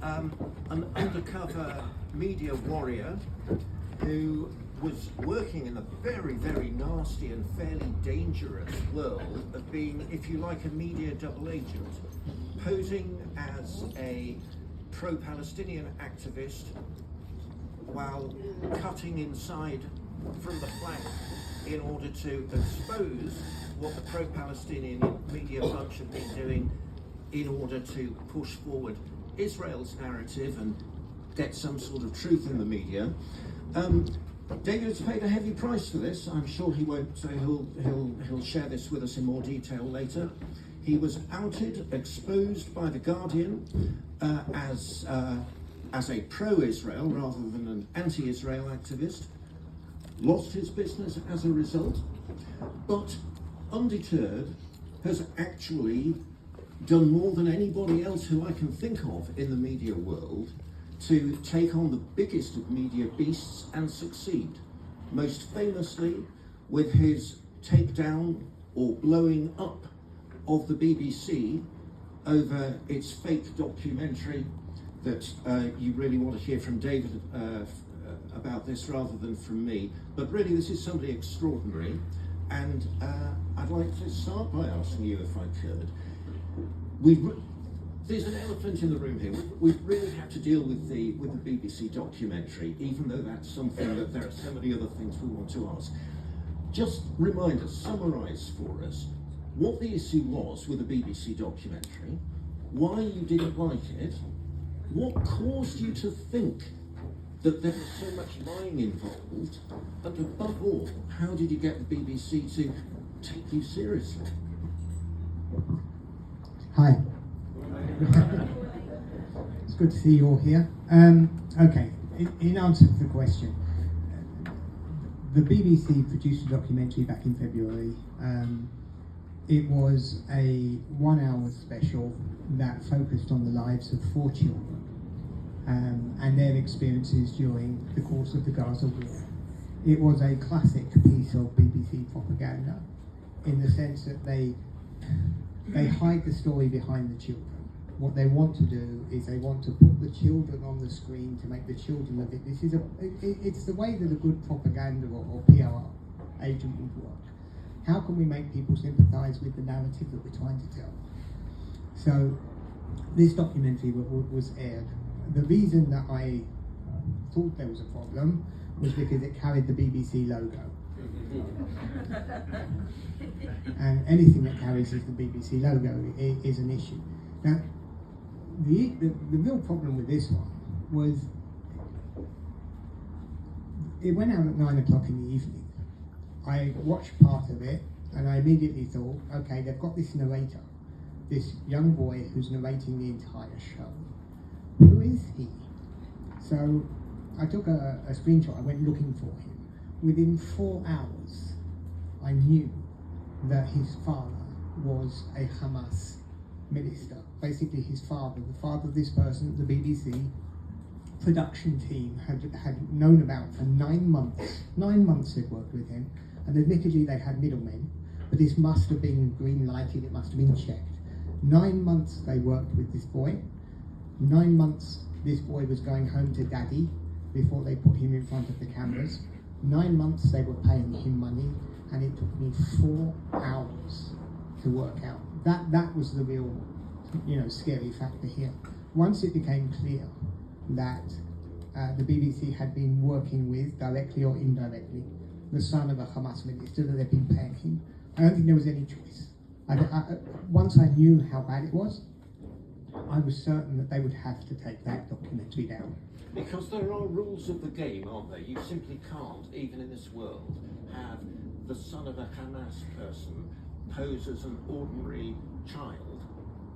an undercover media warrior who was working in a very, very nasty and fairly dangerous world of being, if you like, a media double agent, posing as a pro-Palestinian activist while cutting inside from the flank in order to expose what the pro-Palestinian media bunch have been doing in order to push forward Israel's narrative and get some sort of truth in the media. David has paid a heavy price for this. I'm sure he won't. So he'll share this with us in more detail later. He was outed, exposed by the Guardian as a pro-Israel rather than an anti-Israel activist. Lost his business as a result, but undeterred has actually done more than anybody else who I can think of in the media world to take on the biggest of media beasts and succeed, most famously with his takedown or blowing up of the BBC over its fake documentary that you really want to hear from David about this rather than from me. But really this is somebody extraordinary, and I'd like to start by asking you, if I could, there's an elephant in the room here. We really have to deal with the BBC documentary, even though that's something that there are so many other things we want to ask. Just remind us, summarise for us, what the issue was with the BBC documentary, why you didn't like it, what caused you to think that there was so much lying involved, and above all, how did you get the BBC to take you seriously? Hi. It's good to see you all here. Okay, in answer to the question, the BBC produced a documentary back in February. It was a 1 hour special that focused on the lives of 4 children and their experiences during the course of the Gaza war. It was a classic piece of BBC propaganda in the sense that they hide the story behind the children. What they want to do is they want to put the children on the screen to make the children look at this. It's the way that a good propaganda or PR agent would work. How can we make people sympathise with the narrative that we're trying to tell? So this documentary was aired. The reason that I thought there was a problem was because it carried the BBC logo. And anything that carries the BBC logo is an issue. Now, the real problem with this one was it went out at 9 o'clock in the evening. I watched part of it and I immediately thought, okay, they've got this narrator, this young boy who's narrating the entire show. Who is he? So I took a screenshot, I went looking for him. Within 4 hours, I knew that his father was a Hamas minister. Basically his father, the father of this person that the BBC production team had known about for 9 months. 9 months they'd worked with him, and admittedly they had middlemen, but this must have been green lighted, it must have been checked. 9 months they worked with this boy. 9 months this boy was going home to daddy before they put him in front of the cameras. 9 months they were paying him money, and it took me 4 hours to work out. That was the real, scary factor here. Once it became clear that the BBC had been working with, directly or indirectly, the son of a Hamas minister, that they'd been paying him, I don't think there was any choice. Once I knew how bad it was, I was certain that they would have to take that documentary down. Because there are rules of the game, aren't there? You simply can't, even in this world, have the son of a Hamas person pose as an ordinary child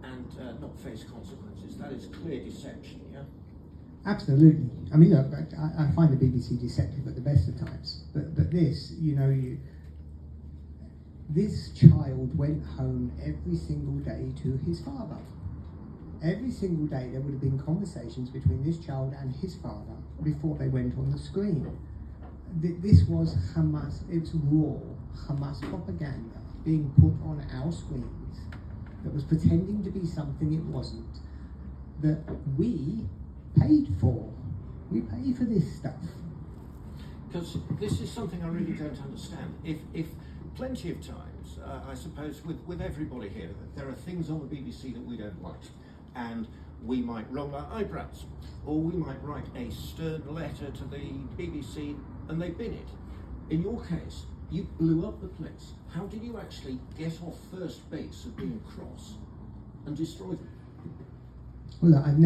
and not face consequences. That is clear deception, yeah? Absolutely. I mean, look, I find the BBC deceptive at the best of times. But this, this child went home every single day to his father. Every single day there would have been conversations between this child and his father before they went on the screen. This was Hamas, it's raw Hamas propaganda being put on our screens that was pretending to be something it wasn't. That we paid for. We pay for this stuff. Because this is something I really don't understand. If plenty of times, I suppose with everybody here, there are things on the BBC that we don't like, and we might roll our eyebrows, or we might write a stern letter to the BBC and they bin it. In your case, you blew up the place. How did you actually get off first base of being cross and destroy them? Well, look, I'm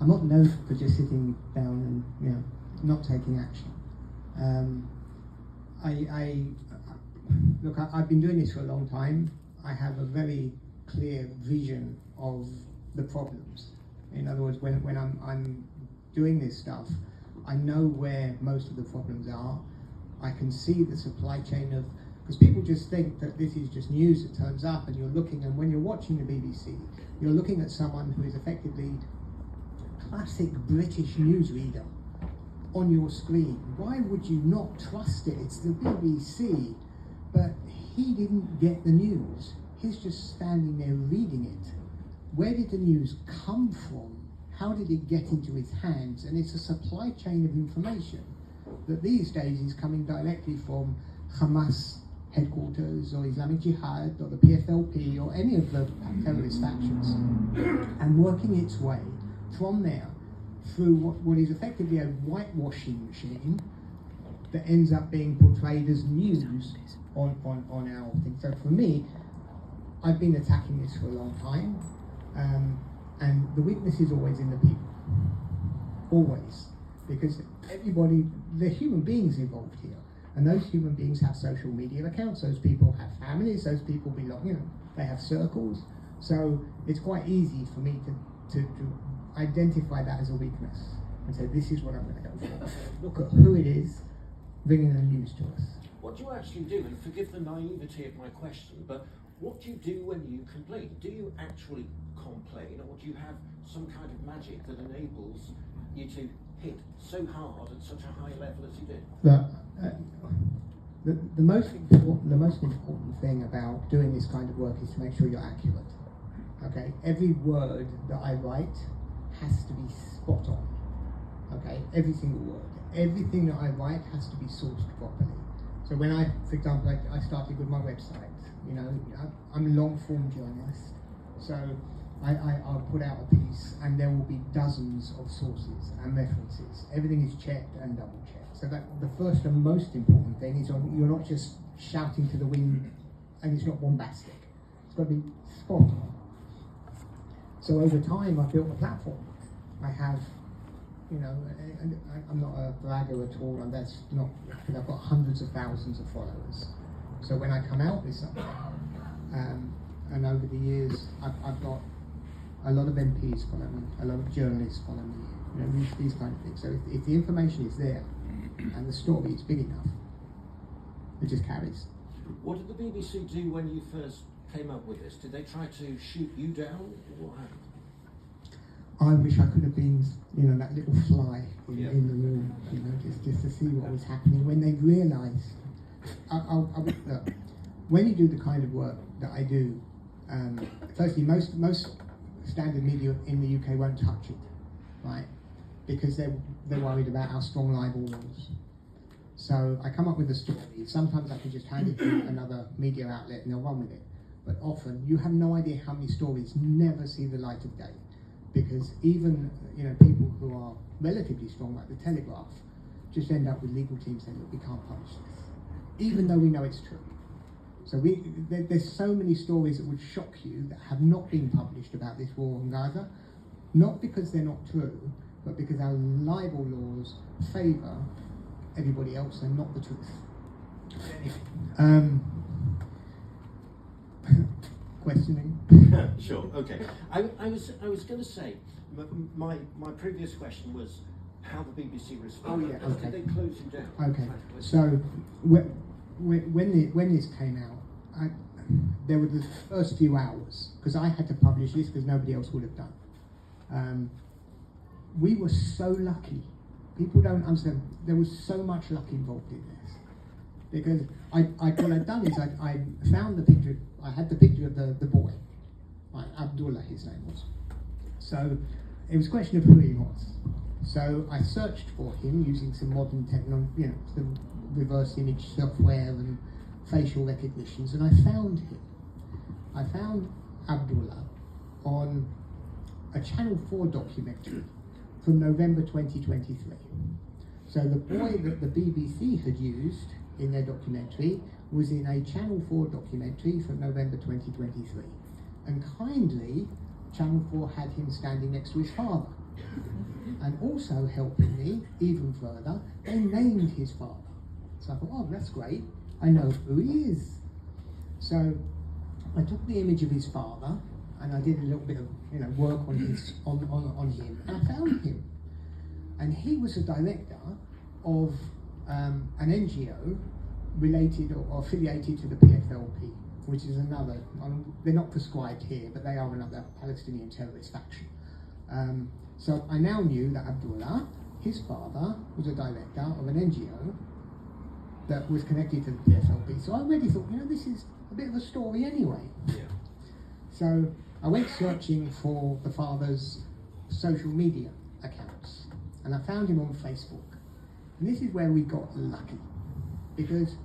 not known for just sitting down and not taking action. I've been doing this for a long time. I have a very clear vision of the problems. In other words, when I'm doing this stuff, I know where most of the problems are. I can see the supply chain of, because people just think that this is just news that turns up and you're looking, and when you're watching the BBC, you're looking at someone who is effectively classic British newsreader on your screen. Why would you not trust it? It's the BBC. But he didn't get the news. He's just standing there reading it. Where did the news come from? How did it get into his hands? And it's a supply chain of information that these days is coming directly from Hamas headquarters or Islamic Jihad or the PFLP or any of the terrorist factions, and working its way from there through what is effectively a whitewashing machine that ends up being portrayed as news on our thing. So for me, I've been attacking this for a long time, and the weakness is always in the people, always, because everybody, they're human beings involved here, and those human beings have social media accounts, those people have families, those people belong, they have circles, so it's quite easy for me to identify that as a weakness and say, this is what I'm going to go for. Look at who it is bringing the news to us. What do you actually do? And forgive the naivety of my question, but what do you do when you complain? Do you actually complain, or do you have some kind of magic that enables you to hit so hard at such a high level as you did? The most important thing about doing this kind of work is to make sure you're accurate. Okay, every word that I write has to be spot on. Okay, every single word, everything that I write has to be sourced properly. So when for example, I started with my website. I'm a long form journalist, so I'll put out a piece and there will be dozens of sources and references. Everything is checked and double checked. So that the first and most important thing is you're not just shouting to the wind and it's not bombastic. It's got to be spot on. So over time I've built a platform. I have, I'm not a bragger at all, and that's not, because I've got hundreds of thousands of followers. So when I come out with something, and over the years, I've got a lot of MPs follow me, a lot of journalists follow me, these kind of things. So if the information is there and the story is big enough, it just carries. What did the BBC do when you first came up with this? Did they try to shoot you down, or what happened? I wish I could have been, that little fly in the room, just to see what was happening when they realised. Look, when you do the kind of work that I do, firstly, most standard media in the UK won't touch it, right? Because they're worried about our strong libel laws. So I come up with a story. Sometimes I can just hand it to another media outlet and they'll run with it. But often you have no idea how many stories never see the light of day. Because even people who are relatively strong, like the Telegraph, just end up with legal teams saying, look, we can't publish this, even though we know it's true. So there's so many stories that would shock you that have not been published about this war in Gaza, not because they're not true, but because our libel laws favour everybody else and not the truth. Questioning. Sure. Okay. I was going to say, my previous question was how the BBC responded. Oh, yeah, okay. Did they close you down? Okay. So when this came out, there were the first few hours, because I had to publish this because nobody else would have done. We were so lucky. People don't understand. There was so much luck involved in this, because what I'd done is I found the picture. I had the picture of the boy, right, Abdullah, his name was. So it was a question of who he was. So I searched for him using some modern technology, some reverse image software and facial recognitions, and I found him. I found Abdullah on a Channel 4 documentary from November 2023. So the boy that the BBC had used in their documentary was in a Channel 4 documentary from November 2023. And kindly, Channel 4 had him standing next to his father. And also helping me even further, they named his father. So I thought, oh, that's great. I know who he is. So I took the image of his father and I did a little bit of work on him, and I found him. And he was a director of an NGO related or affiliated to the PFLP, which is another, they're not prescribed here, but they are another Palestinian terrorist faction. So I now knew that Abdullah, his father, was a director of an NGO that was connected to the PFLP. So I already thought, this is a bit of a story anyway. Yeah. So I went searching for the father's social media accounts, and I found him on Facebook. And this is where we got lucky, because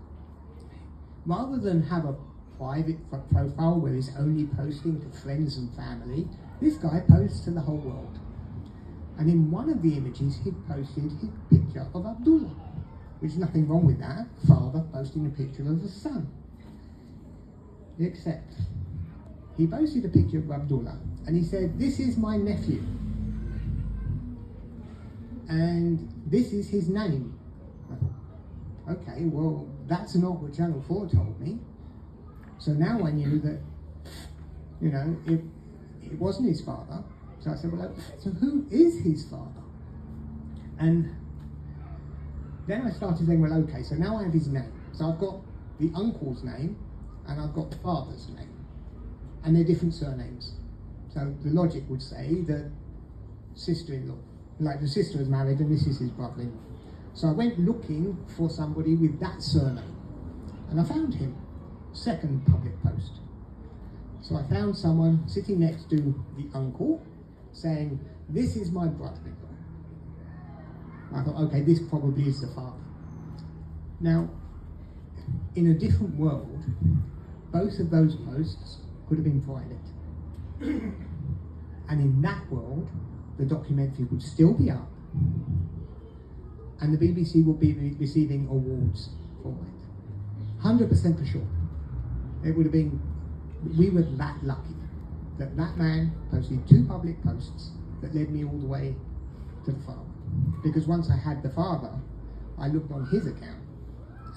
rather than have a private profile where he's only posting to friends and family, this guy posts to the whole world. And in one of the images, he posted his picture of Abdullah, which is nothing wrong with that, father posting a picture of his son. Except, he posted a picture of Abdullah, and he said, "This is my nephew, and this is his name." Okay, well, that's not what Channel 4 told me. So now I knew that, it wasn't his father. So I said, well, okay, so who is his father? And then I started saying, well, okay, so now I have his name. So I've got the uncle's name, and I've got the father's name. And they're different surnames. So the logic would say that sister-in-law, like the sister is married and this is his brother-in-law. So I went looking for somebody with that surname, and I found him. Second public post. So I found someone sitting next to the uncle saying, "This is my brother-in-law." I thought, okay, this probably is the father. Now, in a different world, both of those posts could have been private. And in that world, the documentary would still be up, and the BBC would be receiving awards for it. 100% for sure. It would have been, we were that lucky that that man posted 2 public posts that led me all the way to the father. Because once I had the father, I looked on his account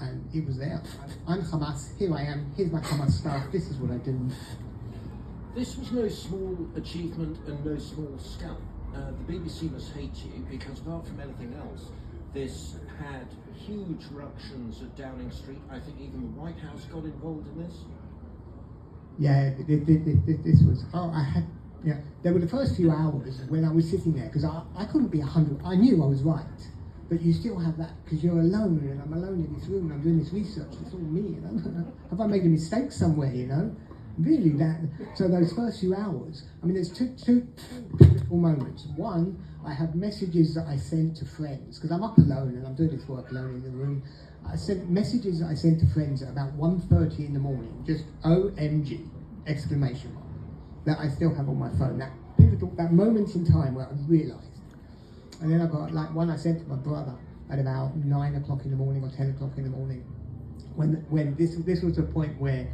and it was there. I'm Hamas, here I am, here's my Hamas stuff, this is what I do. This was no small achievement and no small scam. The BBC must hate you because apart from anything else, this had huge ructions at Downing Street. I think even the White House got involved in this. Yeah, this was, there were the first few hours when I was sitting there, because I couldn't be 100, I knew I was right, but you still have that, because you're alone, and I'm alone in this room, and I'm doing this research, it's all me, have I made a mistake somewhere, Really, so those first few hours, there's two pivotal moments. One, I have messages that I sent to friends, because I'm up alone and I'm doing this work alone in the room. I sent messages that I sent to friends at about 1:30 in the morning, just OMG, exclamation mark, that I still have on my phone, that pivotal, that moment in time where I realised. And then I got one I sent to my brother at about 9 o'clock in the morning or 10 o'clock in the morning, when this was a point where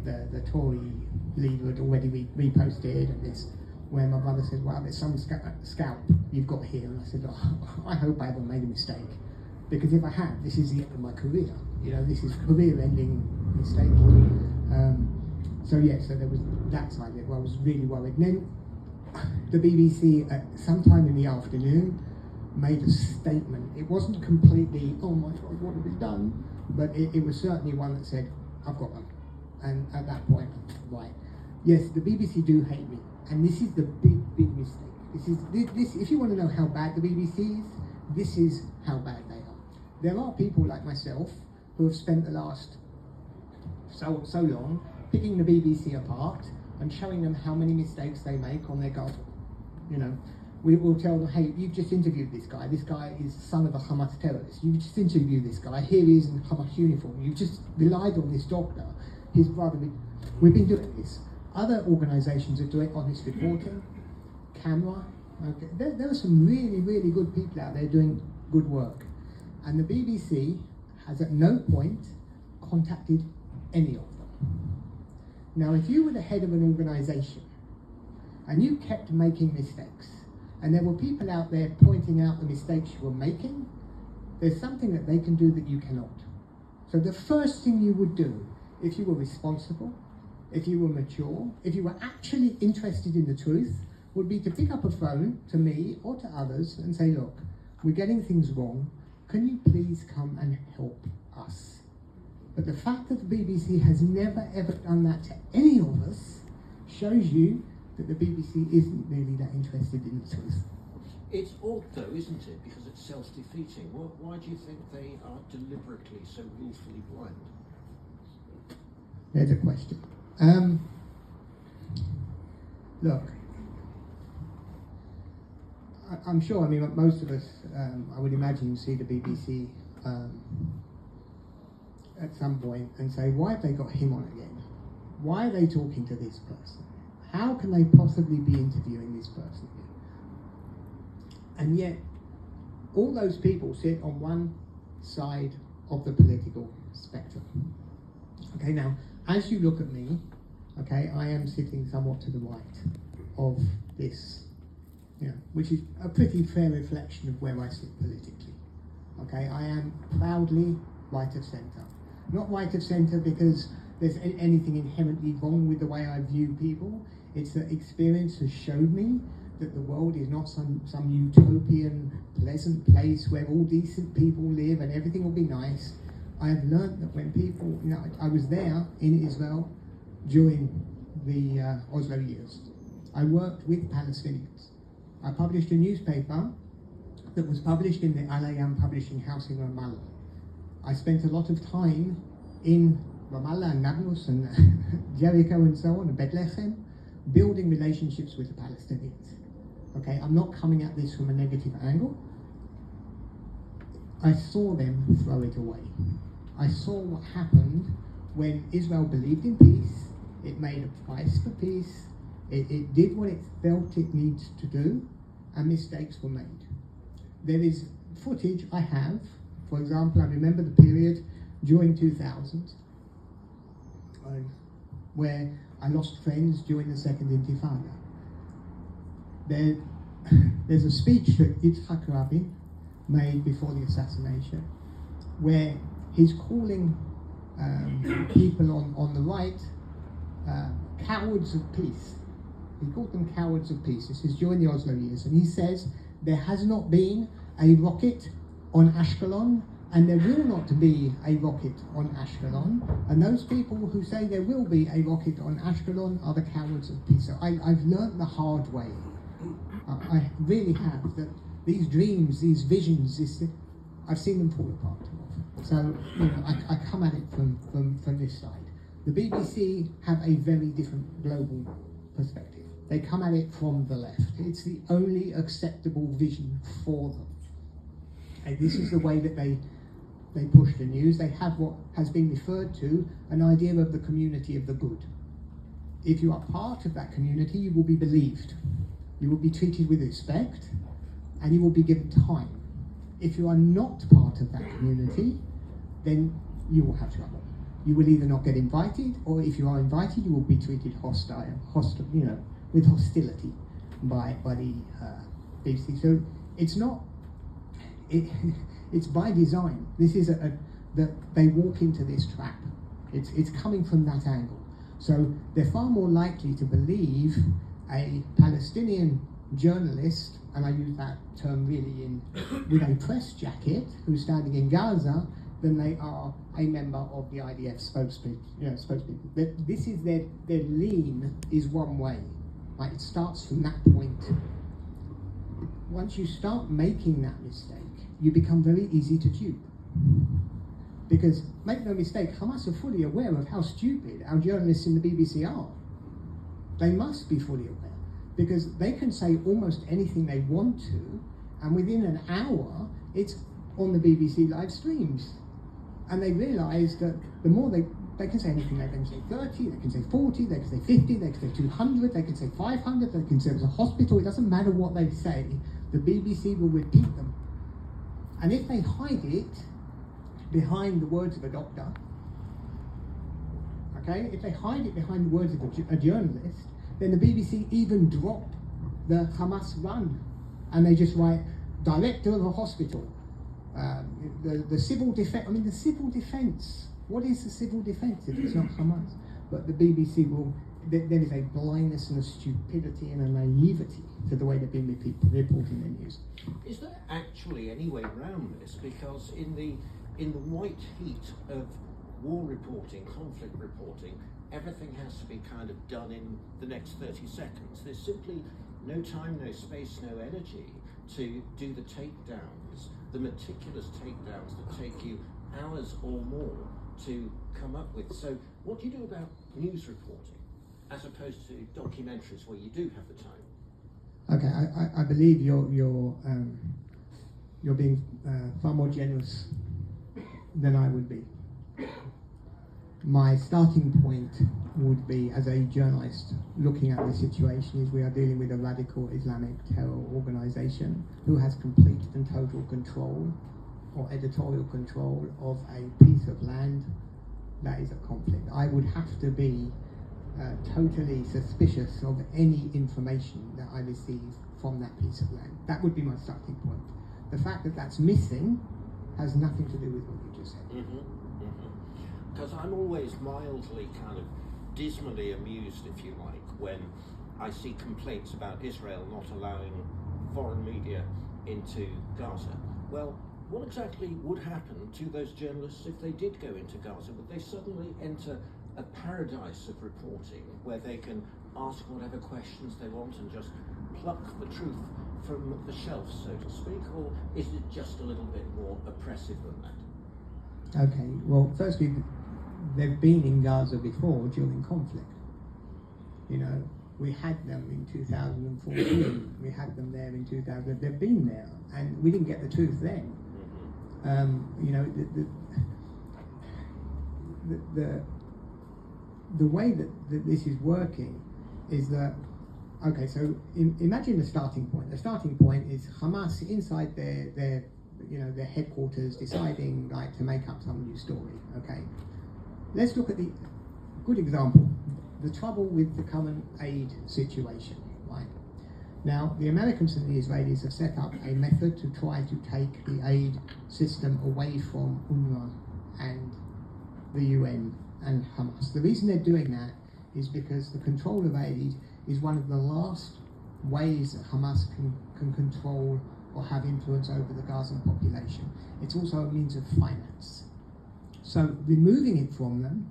the Tory leader had already reposted, and this, where my brother said, "Well, there's some scalp you've got here," and I said, "Oh, I hope I haven't made a mistake, because if I have, this is the end of my career. This is career-ending mistake." So there was that side of it where I was really worried. And then the BBC, at sometime in the afternoon, made a statement. It wasn't completely, "Oh my God, what have we done?" But it was certainly one that said, "I've got them." And at that point, right, yes, the BBC do hate me, and this is the big mistake. This. If you want to know how bad the BBC is, this is how bad they are. There are people like myself who have spent the last so long picking the BBC apart and showing them how many mistakes they make on their garden. We will tell them, hey, you've just interviewed this guy. This guy is the son of a Hamas terrorist. You've just interviewed this guy. Here he is in Hamas uniform. You've just relied on this doctor. His brother. We've been doing this. Other organisations are doing honest reporting, camera. Okay. There are some really, really good people out there doing good work. And the BBC has at no point contacted any of them. Now, if you were the head of an organisation and you kept making mistakes, and there were people out there pointing out the mistakes you were making, there's something that they can do that you cannot. So the first thing you would do, if you were responsible, if you were mature, if you were actually interested in the truth, would be to pick up a phone to me or to others and say, look, we're getting things wrong. Can you please come and help us? But the fact that the BBC has never ever done that to any of us shows you that the BBC isn't really that interested in the truth. It's odd though, isn't it? Because it's self-defeating. Why do you think they are deliberately so willfully blind? There's a question. Look, I'm sure, I mean, most of us, I would imagine, see the BBC at some point and say, why have they got him on again? Why are they talking to this person? How can they possibly be interviewing this person again? And yet, all those people sit on one side of the political spectrum. Okay, now, as you look at me, okay, I am sitting somewhat to the right of this, which is a pretty fair reflection of where I sit politically. Okay, I am proudly right of centre. Not right of centre because there's anything inherently wrong with the way I view people. It's that experience has showed me that the world is not some utopian, pleasant place where all decent people live and everything will be nice. I have learnt that when people, I was there in Israel during the Oslo years. I worked with Palestinians. I published a newspaper that was published in the Al Ayam publishing house in Ramallah. I spent a lot of time in Ramallah and Nablus and Jericho and so on, and Bethlehem, building relationships with the Palestinians. Okay, I'm not coming at this from a negative angle. I saw them throw it away. I saw what happened when Israel believed in peace. It made a price for peace. It did what it felt it needs to do, and mistakes were made. There is footage I have. For example, I remember the period during 2000 where I lost friends during the Second Intifada. There's a speech that Yitzhak Rabin made before the assassination where he's calling people on the right cowards of peace. He called them cowards of peace. This is during the Oslo years, and he says there has not been a rocket on Ashkelon, and there will not be a rocket on Ashkelon, and those people who say there will be a rocket on Ashkelon are the cowards of peace. So I've learnt the hard way. I really have, that these dreams, these visions, I've seen them fall apart. So I come at it from this side. The BBC have a very different global perspective. They come at it from the left. It's the only acceptable vision for them. And this is the way that they push the news. They have what has been referred to an idea of the community of the good. If you are part of that community, you will be believed. You will be treated with respect, and you will be given time. If you are not part of that community, then you will have trouble. You will either not get invited, or if you are invited, you will be treated with hostility by the BBC. So it's not. It's by design. This is that they walk into this trap. It's coming from that angle. So they're far more likely to believe a Palestinian journalist, and I use that term really with a press jacket, who's standing in Gaza, than they are a member of the IDF spokespeople. This is their lean is one way. Right? It starts from that point. Once you start making that mistake, you become very easy to dupe. Because, make no mistake, Hamas are fully aware of how stupid our journalists in the BBC are. They must be fully aware. because they can say almost anything they want to, and within an hour, it's on the BBC live streams. And they realise that the more they can say anything, they can say 30, they can say 40, they can say 50, they can say 200, they can say 500, they can say there's a hospital, it doesn't matter what they say, the BBC will repeat them. And if they hide it behind the words of a doctor, okay, if they hide it behind the words of a journalist, then the BBC even drop the Hamas run, and they just write, director of a hospital, the civil defence. I mean, the civil defence. What is the civil defence if it's not Hamas? But the BBC will. There is a blindness and a stupidity and a naivety to the way they've been reporting their news. Is there actually any way around this? Because in the white heat of war reporting, conflict reporting, everything has to be kind of done in the next 30 seconds. There's simply no time, no space, no energy to do the takedowns, the meticulous takedowns that take you hours or more to come up with. So what do you do about news reporting as opposed to documentaries where you do have the time? Okay, I believe you're being far more generous than I would be. My starting point would be, as a journalist looking at the situation, is we are dealing with a radical Islamic terror organisation who has complete and total control or editorial control of a piece of land that is a conflict. I would have to be totally suspicious of any information that I receive from that piece of land. That would be my starting point. The fact that that's missing has nothing to do with what you just said. Because I'm always mildly kind of dismally amused, if you like, when I see complaints about Israel not allowing foreign media into Gaza. Well, what exactly would happen to those journalists if they did go into Gaza? Would they suddenly enter a paradise of reporting where they can ask whatever questions they want and just pluck the truth from the shelf, so to speak? Or is it just a little bit more oppressive than that? Okay, well, firstly, they've been in Gaza before during conflict. You know, we had them in 2014, we had them there in 2000, they've been there, and we didn't get the truth then. You know, the way that this is working is that, okay, so imagine the starting point. The starting point is Hamas inside their headquarters deciding like to make up some new story. Okay, let's look at the good example, the trouble with the current aid situation. Right now, the Americans and the Israelis have set up a method to try to take the aid system away from UNRWA and the UN and Hamas. The reason they're doing that is because the control of aid is one of the last ways that Hamas can control or have influence over the Gazan population. It's also a means of finance. So removing it from them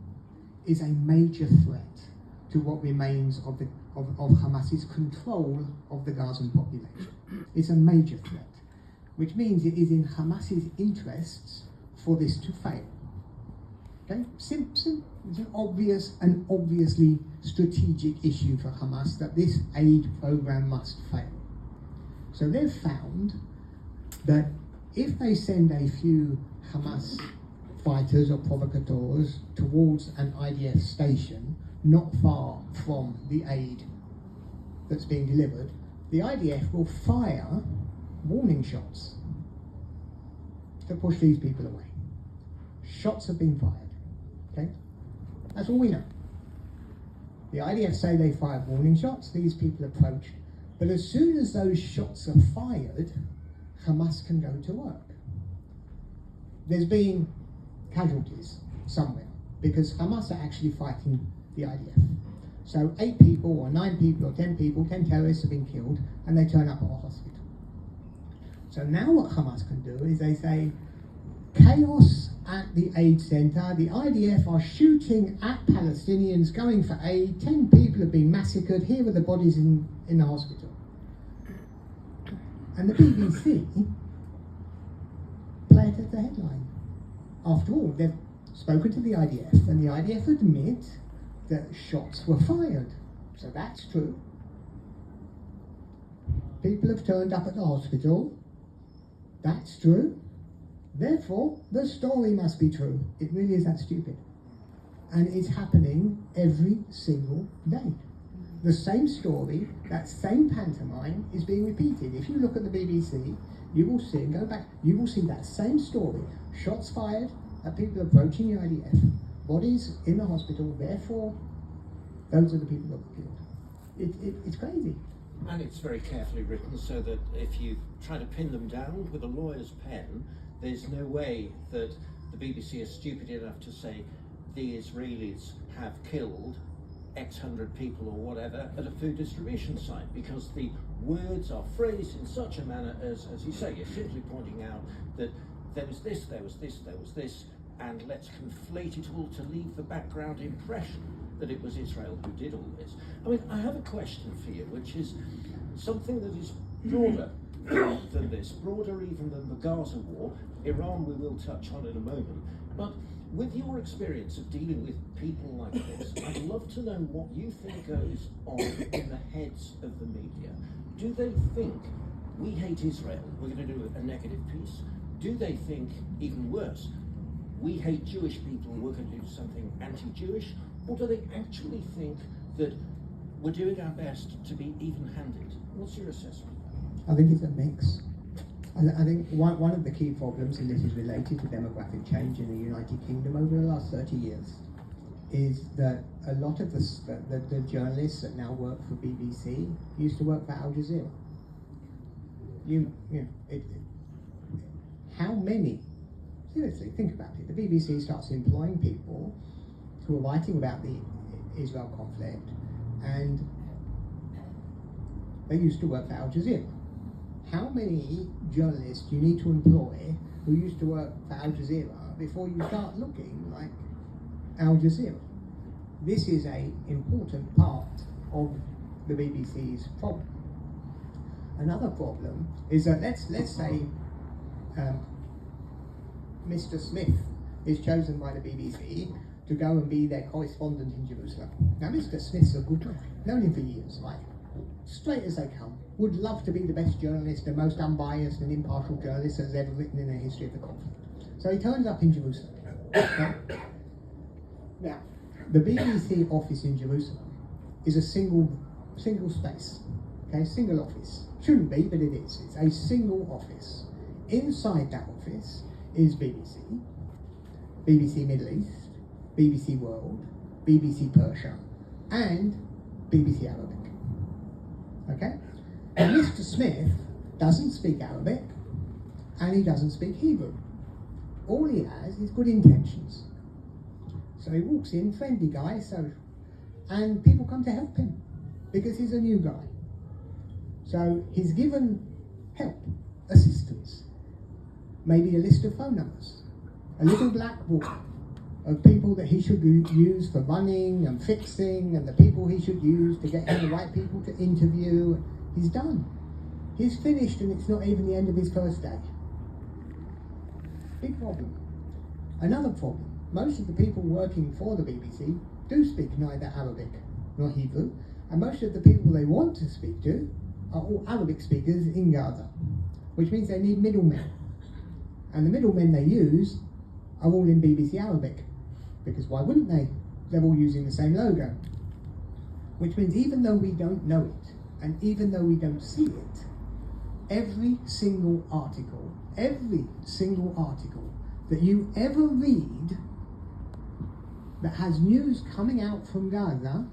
is a major threat to what remains of Hamas's control of the Gazan population. It's a major threat, which means it is in Hamas's interests for this to fail. Okay, it's an obvious and obviously strategic issue for Hamas that this aid program must fail. So they've found that if they send a few Hamas fighters or provocateurs towards an IDF station not far from the aid that's being delivered, the IDF will fire warning shots to push these people away. Shots have been fired. Okay? That's all we know. The IDF say they fired warning shots, these people approach, but as soon as those shots are fired, Hamas can go to work. There's been casualties somewhere because Hamas are actually fighting the IDF. So 8 people or 9 people or 10 people, 10 terrorists have been killed and they turn up at a hospital. So now what Hamas can do is they say, chaos at the aid centre, the IDF are shooting at Palestinians going for aid, 10 people have been massacred, here are the bodies in the hospital. And the BBC play it as the headline. After all, they've spoken to the IDF and the IDF admit that shots were fired. So that's true. People have turned up at the hospital. That's true. Therefore, the story must be true. It really is that stupid. And it's happening every single day. The same story, that same pantomime is being repeated. If you look at the BBC, you will see, and go back, you will see that same story. Shots fired at people approaching the IDF, bodies in the hospital, therefore, those are the people that were killed. It's crazy. And it's very carefully written so that if you try to pin them down with a lawyer's pen, there's no way that the BBC is stupid enough to say the Israelis have killed X hundred people or whatever at a food distribution site, because the words are phrased in such a manner as you say, you're simply pointing out that there was this, there was this, there was this, and let's conflate it all to leave the background impression that it was Israel who did all this. I mean, I have a question for you, which is something that is broader than this, broader even than the Gaza war. Iran we will touch on in a moment, but with your experience of dealing with people like this, I'd love to know what you think goes on in the heads of the media. Do they think we hate Israel, we're going to do a negative piece? Do they think, even worse, we hate Jewish people, we're going to do something anti-Jewish? Or do they actually think that we're doing our best to be even-handed? What's your assessment? I think it's a mix. I think one of the key problems, and this is related to demographic change in the United Kingdom over the last 30 years, is that a lot of the journalists that now work for BBC used to work for Al Jazeera. How many? Seriously, think about it. The BBC starts employing people who are writing about the Israel conflict, and they used to work for Al Jazeera. How many journalists do you need to employ who used to work for Al Jazeera before you start looking like Al Jazeera? This is an important part of the BBC's problem. Another problem is that let's say Mr. Smith is chosen by the BBC to go and be their correspondent in Jerusalem. Now, Mr. Smith's a good guy, known him for years, right? Straight as they come, would love to be the best journalist, the most unbiased and impartial journalist that's ever written in the history of the conflict. So he turns up in Jerusalem. Now, the BBC office in Jerusalem is a single space, okay, single office. Shouldn't be, but it is. It's a single office. Inside that office is BBC, BBC Middle East, BBC World, BBC Persia, and BBC Arabic. Okay? And Mr. Smith doesn't speak Arabic, and he doesn't speak Hebrew. All he has is good intentions. So he walks in, friendly guy, and people come to help him because he's a new guy. So he's given help, assistance, maybe a list of phone numbers, a little blackboard of people that he should use for running and fixing, and the people he should use to get him the right people to interview. He's done. He's finished, and it's not even the end of his first day. Big problem. Another problem. Most of the people working for the BBC do speak neither Arabic nor Hebrew, and most of the people they want to speak to are all Arabic speakers in Gaza, which means they need middlemen. And the middlemen they use are all in BBC Arabic, because why wouldn't they? They're all using the same logo. Which means even though we don't know it, and even though we don't see it, every single article that you ever read that has news coming out from Gaza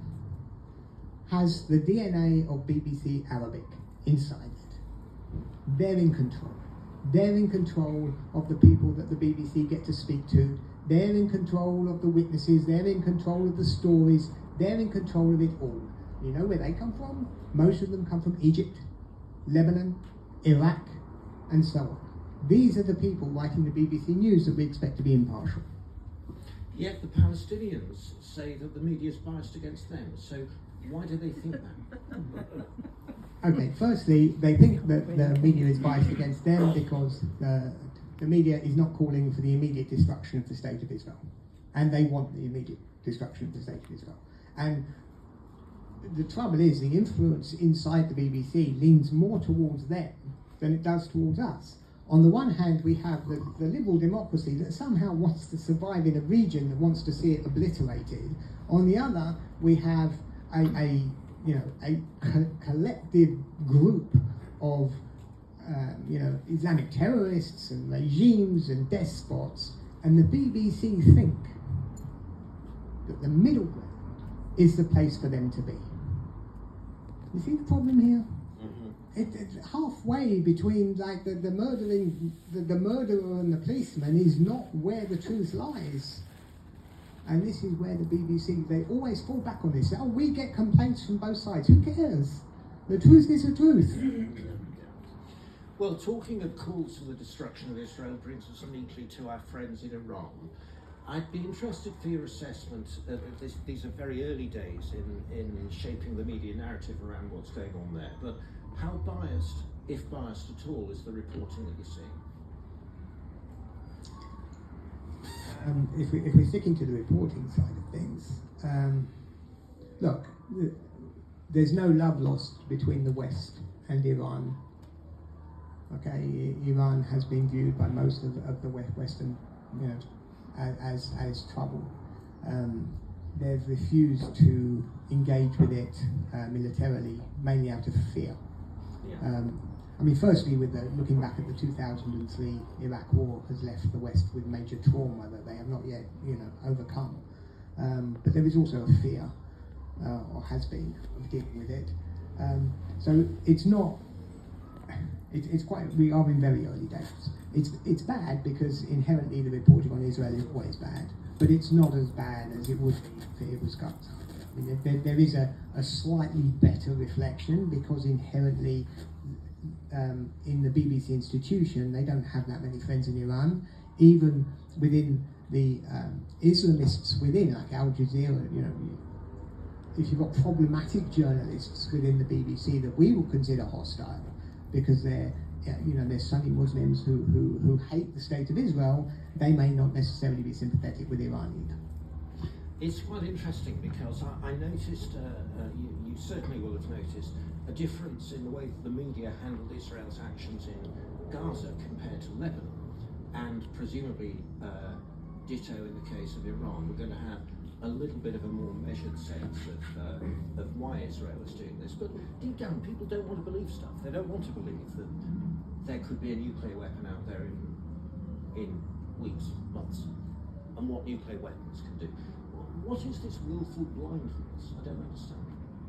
has the DNA of BBC Arabic inside it. They're in control. They're in control of the people that the BBC get to speak to. They're in control of the witnesses. They're in control of the stories. They're in control of it all. You know where they come from? Most of them come from Egypt, Lebanon, Iraq, and so on. These are the people writing the BBC News that we expect to be impartial. Yet the Palestinians say that the media is biased against them. So why do they think that? Okay, firstly, they think that the media is biased against them because the media is not calling for the immediate destruction of the State of Israel. And they want the immediate destruction of the State of Israel. And the trouble is the influence inside the BBC leans more towards them than it does towards us. On the one hand, we have the liberal democracy that somehow wants to survive in a region that wants to see it obliterated. On the other, we have a collective group of Islamic terrorists and regimes and despots, and the BBC think that the middle ground is the place for them to be. You see the problem here? It's halfway between, like, the murderer and the policeman is not where the truth lies. And this is where the BBC, they always fall back on this. Oh, we get complaints from both sides. Who cares? The truth is the truth. Well, talking of calls for the destruction of Israel brings us neatly to our friends in Iran. I'd be interested for your assessment. These are very early days in shaping the media narrative around what's going on there. But how biased, if biased at all, is the reporting that you're seeing? If we're sticking to the reporting side of things, look, there's no love lost between the West and Iran. Okay, Iran has been viewed by most of the Western, as trouble. They've refused to engage with it militarily, mainly out of fear. Yeah. Firstly, looking back at the 2003 Iraq War has left the West with major trauma that they have not yet, overcome. But there is also a fear, or has been, of dealing with it. So it's not. It's quite. We are in very early days. It's bad because inherently the reporting on Israel is always bad, but it's not as bad as it would be if it was Gaza. There is a slightly better reflection because inherently in the BBC institution they don't have that many friends in Iran. Even within the Islamists within, like Al Jazeera, if you've got problematic journalists within the BBC that we will consider hostile because they're Sunni Muslims who hate the state of Israel, they may not necessarily be sympathetic with Iran either. It's quite interesting because I noticed, you certainly will have noticed, a difference in the way that the media handled Israel's actions in Gaza compared to Lebanon, and presumably ditto in the case of Iran. We're going to have a little bit of a more measured sense of why Israel is doing this. But deep down, people don't want to believe stuff. They don't want to believe that there could be a nuclear weapon out there in weeks, months, and what nuclear weapons can do. What is this willful blindness? I don't understand.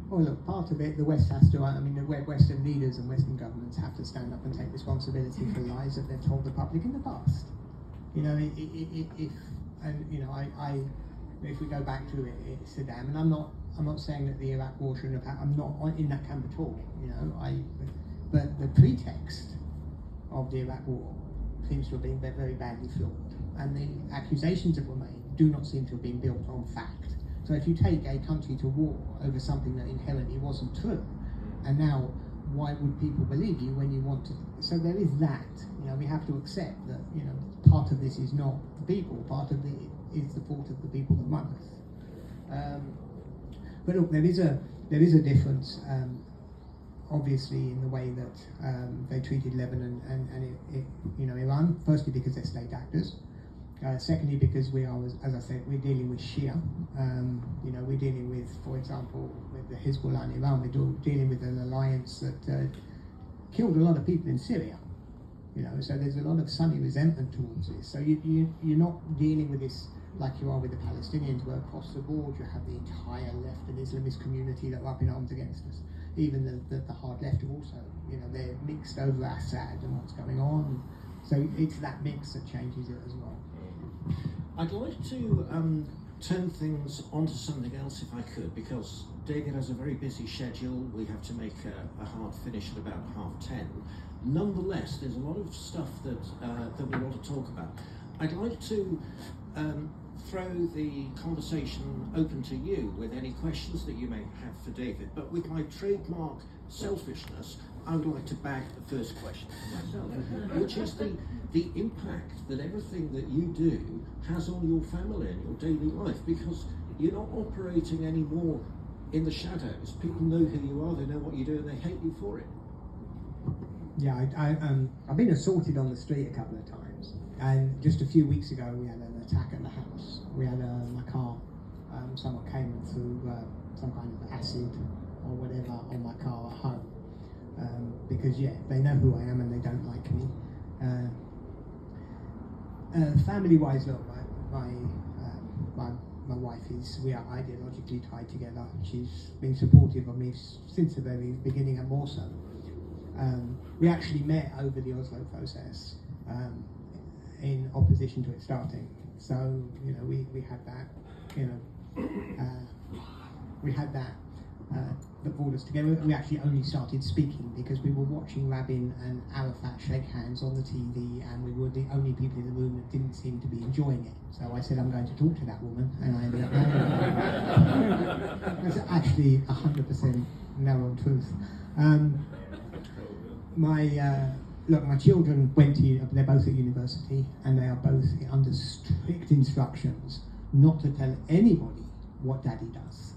Well, look, part of it, the West has to, the Western leaders and Western governments have to stand up and take responsibility for lies that they've told the public in the past. If we go back to Saddam, and I'm not saying that the Iraq War shouldn't have happened, I'm not in that camp at all, but the pretext of the Iraq War seems to have been very badly flawed, and the accusations that were made do not seem to have been built on fact. So if you take a country to war over something that inherently wasn't true, and now why would people believe you when you want to? So there is that. We have to accept that part of this is not the people, part of it is the fault of the people that run us. But look, there is a difference, obviously, in the way that they treated Lebanon and Iran. Firstly, because they're state actors. Secondly, because we are, as I said, we're dealing with Shia. We're dealing with, for example, with the Hezbollah in Iran. We're dealing with an alliance that killed a lot of people in Syria. So there's a lot of Sunni resentment towards this. So you're not dealing with this like you are with the Palestinians, where across the board you have the entire left and Islamist community that are up in arms against us. Even the hard left are also, they're mixed over Assad and what's going on. So it's that mix that changes it as well. I'd like to turn things onto something else if I could, because David has a very busy schedule. We have to make a hard finish at about 10:30. Nonetheless, there's a lot of stuff that we want to talk about. I'd like to throw the conversation open to you with any questions that you may have for David, but with my trademark selfishness, I would like to bag the first question for myself, which is the impact that everything that you do has on your family and your daily life, because you're not operating anymore in the shadows. People know who you are, they know what you do, and they hate you for it. Yeah, I've been assaulted on the street a couple of times, and just a few weeks ago we had an attack at the house. We had my car. Someone came and threw some kind of acid or whatever on my car at home, because they know who I am and they don't like me. Family-wise, look, my wife we are ideologically tied together. She's been supportive of me since the very beginning, and more so. We actually met over the Oslo process in opposition to it starting. So we had that. We had that brought us together. We actually only started speaking because we were watching Rabin and Arafat shake hands on the TV, and we were the only people in the room that didn't seem to be enjoying it. So I said, I'm going to talk to that woman, and I ended up marrying her. That's actually 100% narrow truth. My children they're both at university, and they are both under strict instructions not to tell anybody what daddy does,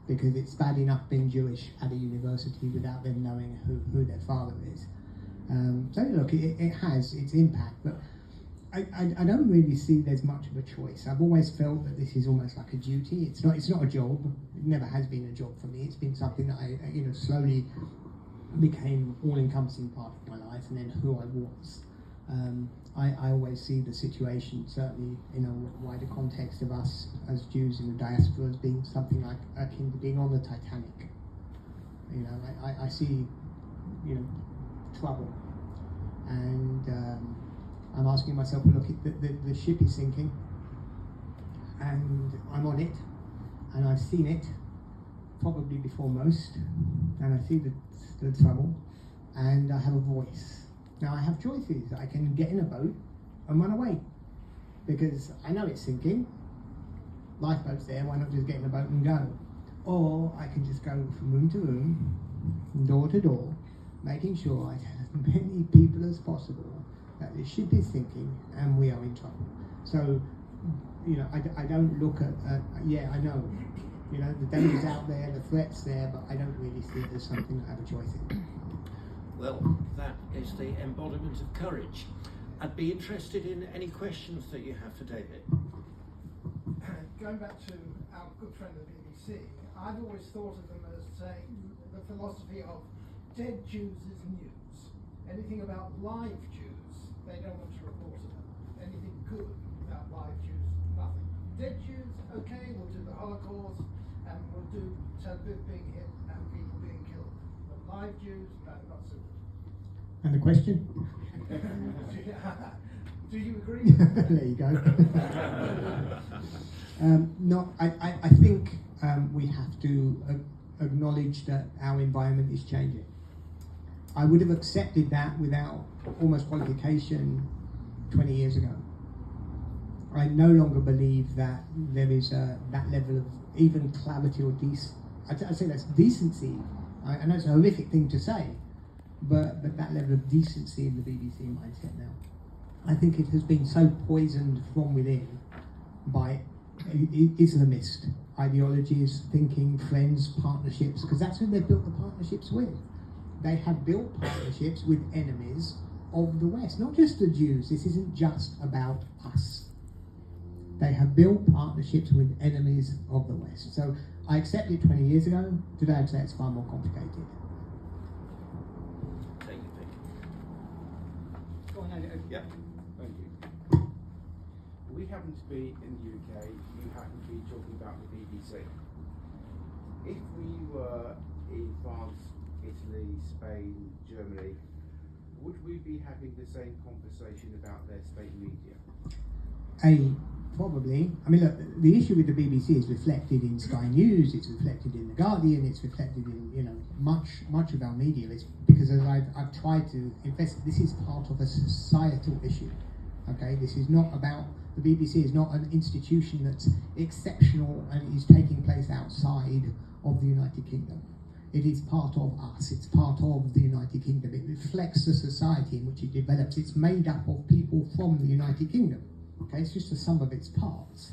because it's bad enough being Jewish at a university without them knowing who their father is. So look, it has its impact, but I don't really see there's much of a choice. I've always felt that this is almost like a duty. It's not a job. It never has been a job for me. It's been something that I slowly became all-encompassing part of my life, and then who I was. I always see the situation, certainly in a wider context of us as Jews in the diaspora, as being something like akin to being on the Titanic. I see, trouble, and I'm asking myself, look, the ship is sinking, and I'm on it, and I've seen it probably before most, and I see the trouble, and I have a voice. Now I have choices. I can get in a boat and run away because I know it's sinking. Lifeboat's there, why not just get in a boat and go? Or I can just go from room to room, door to door, making sure I tell as many people as possible that the ship is sinking and we are in trouble. So, I don't look at, I know, the danger's out there, the threat's there, but I don't really see it as something I have a choice in. Well, that is the embodiment of courage. I'd be interested in any questions that you have for David. Going back to our good friend the BBC, I've always thought of them as saying the philosophy of dead Jews is news. Anything about live Jews, they don't want to report about. Anything good about live Jews, nothing. Dead Jews, okay, we'll do the Holocaust, and we'll do Tel Aviv being hit and people being killed. But live Jews, no, not so good. And the question? Do you agree? There you go. I think we have to acknowledge that our environment is changing. I would have accepted that without almost qualification 20 years ago. I no longer believe that there is that level of even clarity or I'd say that's decency. I know it's a horrific thing to say, but that level of decency in the BBC mindset now. I think it has been so poisoned from within by Islamist ideologies, thinking, friends, partnerships, because that's who they've built the partnerships with. They have built partnerships with enemies of the West, not just the Jews. This isn't just about us. They have built partnerships with enemies of the West. So I accepted it 20 years ago. Today I'd say it's far more complicated. Thank you. Go on, Andy. Yeah. Thank you. We happen to be in the UK, you happen to be talking about the BBC. If we were in France, Italy, Spain, Germany, would we be having the same conversation about their state media? Probably. I mean, look, the issue with the BBC is reflected in Sky News, it's reflected in The Guardian, it's reflected in, much of our media. It's because as I've tried to invest, this is part of a societal issue. Okay, this is not about, the BBC is not an institution that's exceptional and is taking place outside of the United Kingdom. It is part of us, it's part of the United Kingdom. It reflects the society in which it develops. It's made up of people from the United Kingdom. Okay, it's just the sum of its parts.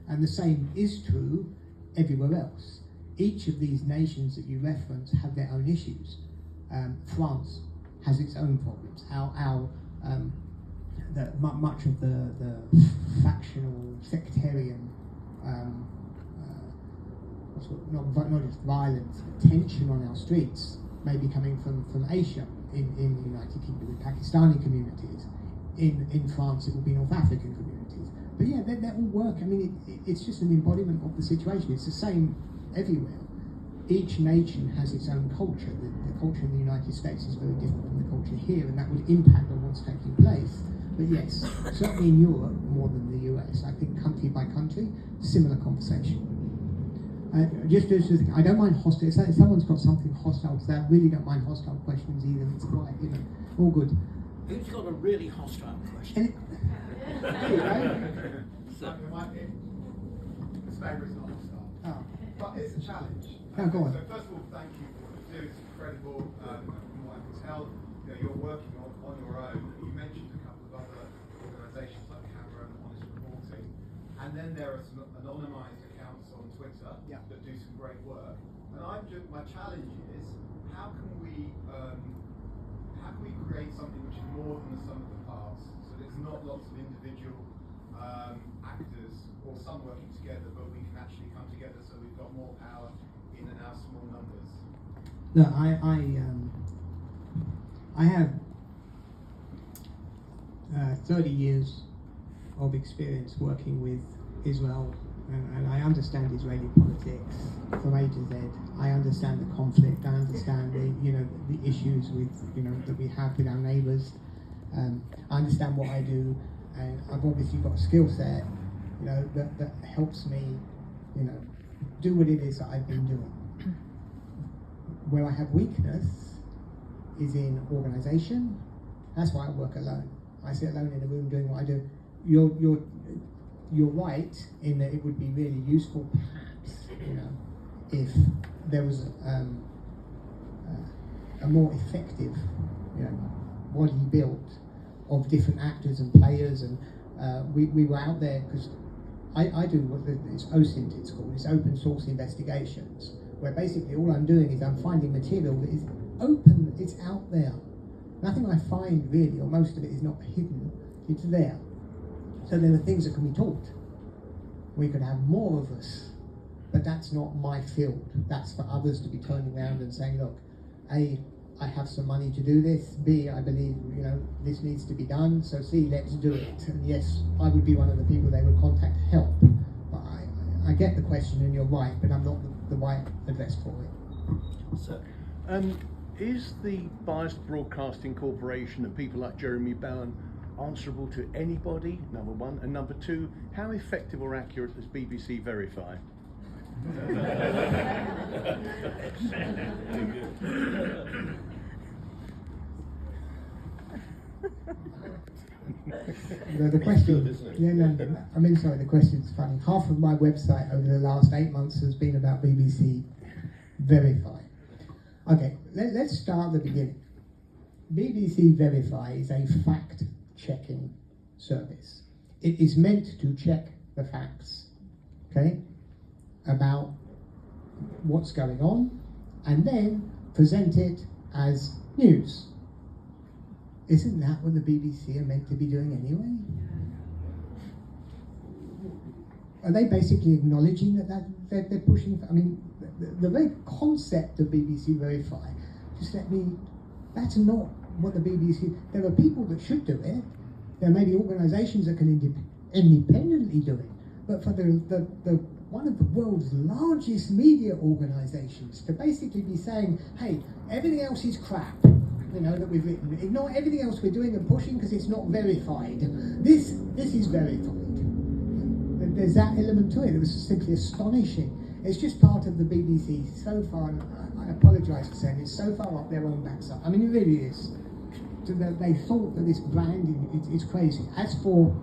And the same is true everywhere else. each of these nations that you reference have their own issues. France has its own problems. Much of the factional, sectarian, not just violence, but tension on our streets may be coming from Asia in the United Kingdom, with Pakistani communities. In France, it will be North African communities. But yeah, they all work. I mean, it's just an embodiment of the situation. It's the same everywhere. Each nation has its own culture. The culture in the United States is very different from the culture here, and that would impact on what's taking place. But yes, certainly in Europe, more than the US, I think country by country, similar conversation. Just I don't mind hostile. If someone's got something hostile to that, really don't mind hostile questions either. It's quite, all good. Who's got a really hostile question? So, this paper is not hostile, Oh. but it's a challenge. No, go on. So first of all, thank you for what you do. It's incredible. From what I can tell, you're working on your own. You mentioned a couple of other organisations like Camera and Honest Reporting, and then there are some anonymised accounts on Twitter that do some great work. And my challenge is, how can we create something which is more than the sum of the parts? So there's not lots of individual actors or some working together, but we can actually come together so we've got more power in our small numbers. No, I have 30 years of experience working with Israel, and I understand Israeli politics from A to Z. I understand the conflict. I understand the issues with that we have with our neighbours. I understand what I do, and I've obviously got a skill set, that helps me, do what it is that I've been doing. Where I have weakness is in organisation. That's why I work alone. I sit alone in a room doing what I do. You're right in that it would be really useful, perhaps, if there was a more effective, body built of different actors and players, and we were out there because I do what it's OSINT, it's called. It's open source investigations, where basically all I'm doing is I'm finding material that is open, it's out there. Nothing I find really, or most of it, is not hidden, it's there. So there are things that can be taught. We could have more of us, but that's not my field. That's for others to be turning around and saying, look, A, I have some money to do this. B, I believe, this needs to be done. So C, let's do it. And yes, I would be one of the people they would contact to help. But I get the question, and you're right, but I'm not the right address for it. So, is the Biased Broadcasting Corporation and people like Jeremy Ballon answerable to anybody, number one? And number two, how effective or accurate is BBC Verify? The question, good, isn't it? the question's funny. Half of my website over the last 8 months has been about BBC Verify. Okay, let's start at the beginning. BBC Verify is a fact-checking service. It is meant to check the facts, okay, about what's going on, and then present it as news. Isn't that what the BBC are meant to be doing anyway? Are they basically acknowledging that they're pushing? The very concept of BBC Verify, that's not what the BBC. There are people that should do it. There may be organisations that can independently do it. But for the one of the world's largest media organisations to basically be saying, hey, everything else is crap, that we've written. Ignore everything else we're doing and pushing because it's not verified. This is verified. There's that element to it. It was simply astonishing. It's just part of the BBC so far, and I apologise for saying it's so far up their own backside. It really is. They thought that this branding, it's crazy. As for,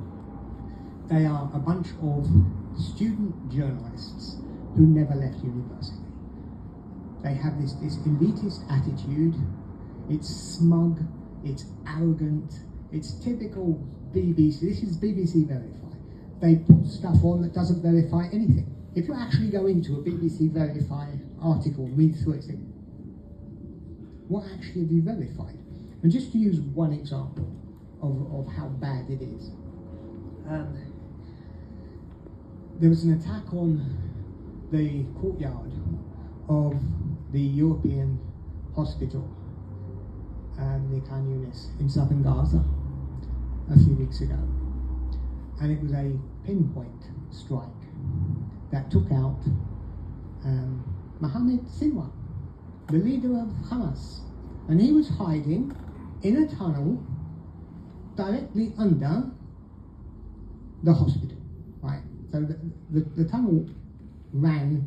they are a bunch of student journalists who never left university. They have this elitist attitude. It's smug, it's arrogant, it's typical BBC. This is BBC Verify. They put stuff on that doesn't verify anything. if you actually go into a BBC Verify article and read through it, think, what actually have you verified? And just to use one example of how bad it is, there was an attack on the courtyard of the European hospital, the Khan Yunis in southern Gaza, a few weeks ago. And it was a pinpoint strike that took out Mohammed Sinwar, the leader of Hamas. And he was hiding in a tunnel directly under the hospital, right? So the tunnel ran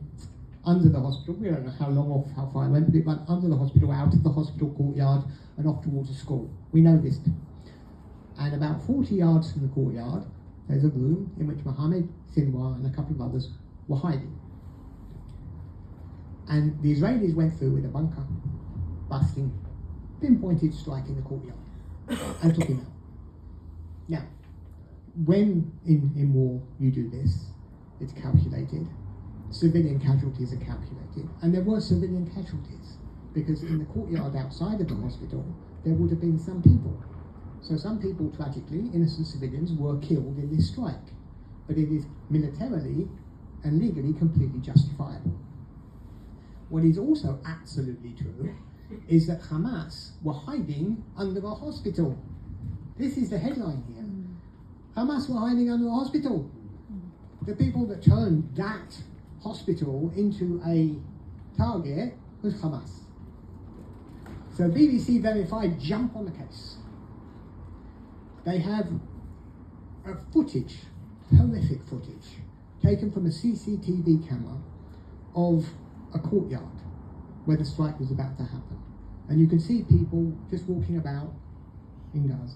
under the hospital. We don't know how long or how far it went, but it ran under the hospital, out of the hospital courtyard and off towards a school. We know this. And about 40 yards from the courtyard, there's a room in which Mohammed Sinwar and a couple of others were hiding. And the Israelis went through with a bunker, busting, pinpointed strike in the courtyard, and took him out. Now, when in war you do this, it's calculated. Civilian casualties are calculated, and there were civilian casualties, because in the courtyard outside of the hospital, there would have been some people. So some people, tragically, innocent civilians, were killed in this strike. But it is militarily and legally completely justifiable. What is also absolutely true is that Hamas were hiding under a hospital. This is the headline here. Hamas were hiding under a hospital. The people that turned that hospital into a target was Hamas. So BBC Verified jump on the case. They have footage, horrific footage, taken from a CCTV camera of a courtyard where the strike was about to happen. And you can see people just walking about in Gaza.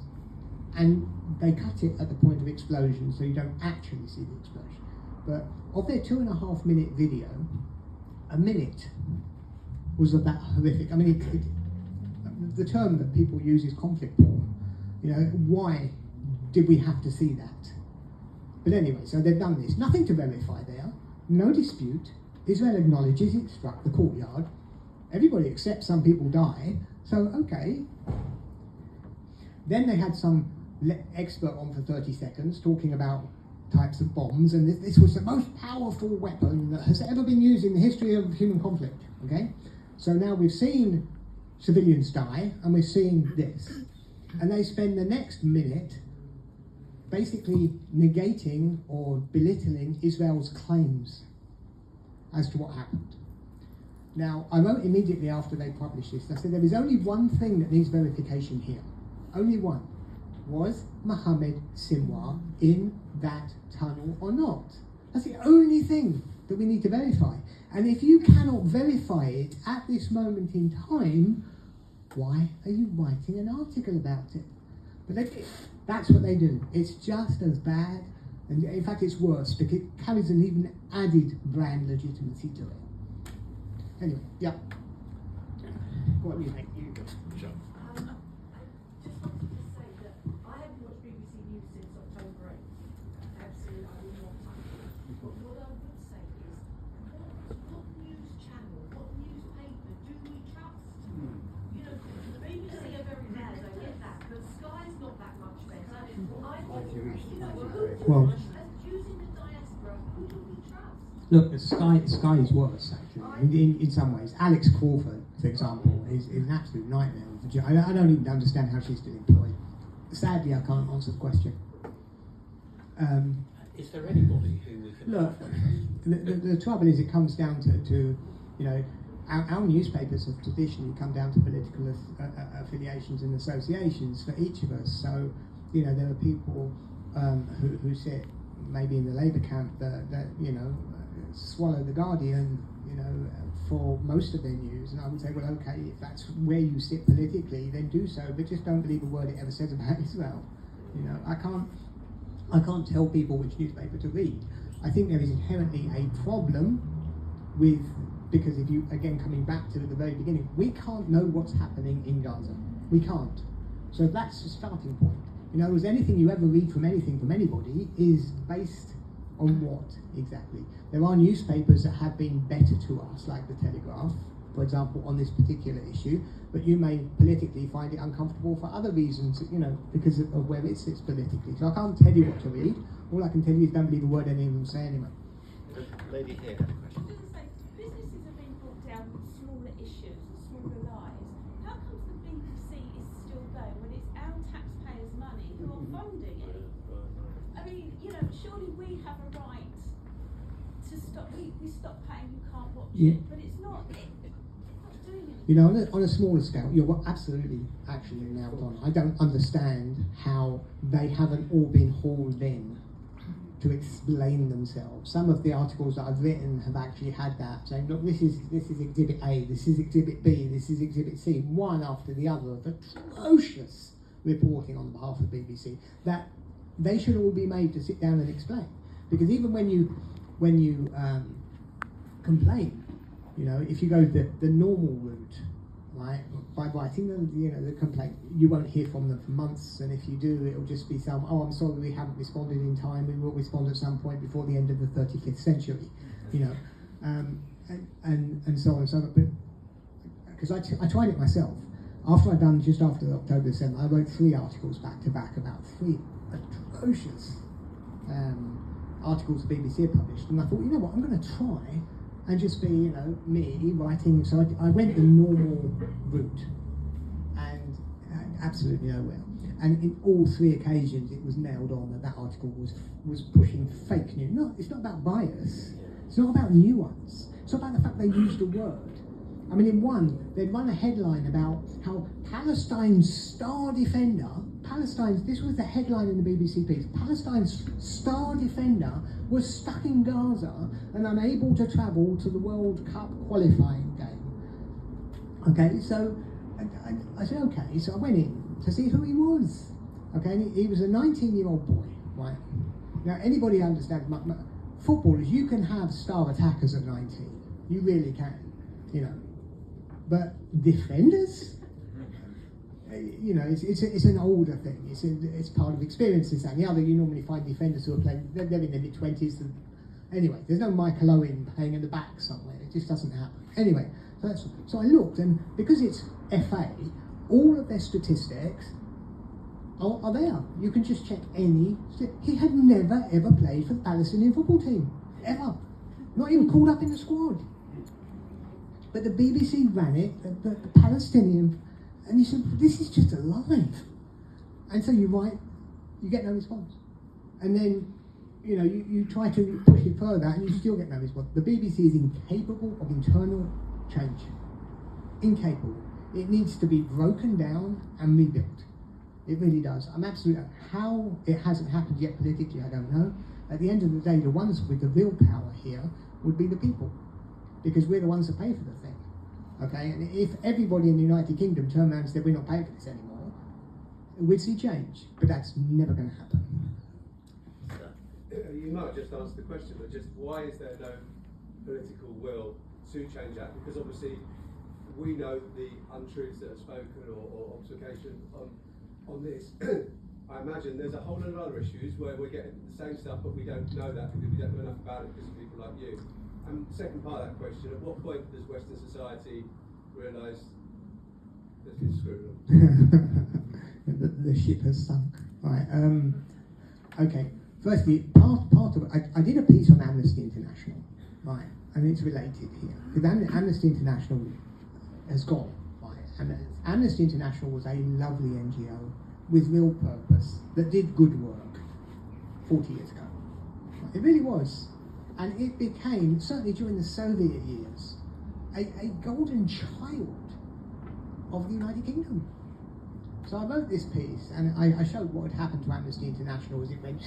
And they cut it at the point of explosion, so you don't actually see the explosion. But of their 2.5 minute video, a minute was of that horrific. I mean, the term that people use is conflict porn. You know, why did we have to see that? But anyway, so they've done this. Nothing to verify there. No dispute. Israel acknowledges it struck the courtyard. Everybody accepts some people die. So, okay. Then they had some expert on for 30 seconds talking about types of bombs, and this was the most powerful weapon that has ever been used in the history of human conflict. Okay? So now we've seen civilians die, and we've seen this. And they spend the next minute basically negating or belittling Israel's claims as to what happened. Now, I wrote immediately after they published this, I said there is only one thing that needs verification here. Only one. Was Mohammed Sinwar in that tunnel or not? That's the only thing that we need to verify. And if you cannot verify it at this moment in time, why are you writing an article about it? But that's what they do. It's just as bad, and in fact it's worse, because it carries an even added brand legitimacy to it. Anyway, yeah. What do you think? You go. Sure. I just wanted to say that I haven't watched BBC News since October 8th. Absolutely, I will not touch it. But what I would say is, what news channel, what newspaper do we trust? You know, the BBC are very bad, I get that, but Sky's not that much better. Well, Jews in the diaspora, who do we trust? look, Sky is worse, actually, in some ways. Alex Crawford, for example, is an absolute nightmare. I don't even understand how she's still employed. Sadly, I can't answer the question. Is there anybody who we can... Look, the trouble is it comes down to you know, our newspapers have traditionally come down to political affiliations and associations for each of us. So, you know, there are people who sit maybe in the Labour camp that you know, swallow the Guardian, you know, for most of their news. And I would say, well, okay, if that's where you sit politically, then do so, but just don't believe a word it ever says about Israel. You know, I can't tell people which newspaper to read. I think there is inherently a problem with, because if you, again, coming back to the very beginning, we can't know what's happening in Gaza. We can't. So that's the starting point. In other words, anything you ever read from anything from anybody is based On what exactly? There are newspapers that have been better to us, like the Telegraph, for example, on this particular issue, but you may politically find it uncomfortable for other reasons, you know, because of where it sits politically. So I can't tell you what to read. All I can tell you is don't believe a word any of them say anyway. The lady here had a question. I was going to say, businesses have been brought down with smaller issues and smaller lives. How comes the BBC is still going when it's our taxpayers' money who are funding it? I mean, you know, surely we have a right to stop. We stop paying. You can't watch Yeah. it, but it's not. It's not doing it. You know, on a smaller scale, you're absolutely actually nailed on. I don't understand how they haven't all been hauled in to explain themselves. Some of the articles that I've written have actually had that, saying, look, this is Exhibit A, this is Exhibit B, this is Exhibit C, one after the other of atrocious reporting on behalf of BBC that they should all be made to sit down and explain. Because even when you complain, you know, if you go the normal route, right, by writing the complaint, you won't hear from them for months, and if you do, it'll just be some, oh, I'm sorry, we haven't responded in time, we will respond at some point before the end of the 35th century, you know, and so on and so on. But because I tried it myself. After I'd done, just after October 7th, I wrote 3 articles back to back about 3 atrocious articles the BBC had published, and I thought, you know what, I'm going to try and just be, you know, me writing. So I went the normal route, and absolutely nowhere. And in all 3 occasions, it was nailed on that article was pushing fake news. No, it's not about bias. It's not about nuance. It's not about the fact they used a word. I mean, in one, they'd run a headline about how Palestine's star defender, this was the headline in the BBC piece, Palestine's star defender was stuck in Gaza and unable to travel to the World Cup qualifying game. Okay, so I said, okay, so I went in to see who he was. Okay, and he was a 19-year-old boy, right? Now, anybody understands, footballers, you can have star attackers at 19. You really can, you know. But defenders, you know, it's an older thing. It's part of experiences. And the other, you normally find defenders who are playing. They're in their mid-20s. Anyway, there's no Michael Owen playing in the back somewhere. It just doesn't happen. Anyway, so I looked, and because it's FA, all of their statistics are there. You can just check any. He had never ever played for the Palestinian football team, ever. Not even called up in the squad. But the BBC ran it, the Palestinian, and you said, this is just alive. And so you write, you get no response. And then, you know, you try to push it further and you still get no response. The BBC is incapable of internal change. Incapable. It needs to be broken down and rebuilt. It really does. I'm absolutely, how it hasn't happened yet politically, I don't know. At the end of the day, the ones with the real power here would be the people, because we're the ones that pay for the thing. Okay, and if everybody in the United Kingdom turned around and said, we're not paying for this anymore, we'd see change, but that's never going to happen. You might just answer the question, but just why is there no political will to change that? Because obviously we know the untruths that are spoken or obfuscation on this. I imagine there's a whole lot of other issues where we're getting the same stuff, but we don't know that because we don't know enough about it because of people like you. And second part of that question, at what point does Western society realise that it's screwed up? the ship has sunk. Right. Okay. Firstly, part of it, I did a piece on Amnesty International, right, and it's related here because Amnesty International has gone, right, and Amnesty International was a lovely NGO with real purpose that did good work 40 years ago. Right? It really was. And it became, certainly during the Soviet years, a golden child of the United Kingdom. So I wrote this piece, and I showed what had happened to Amnesty International as it went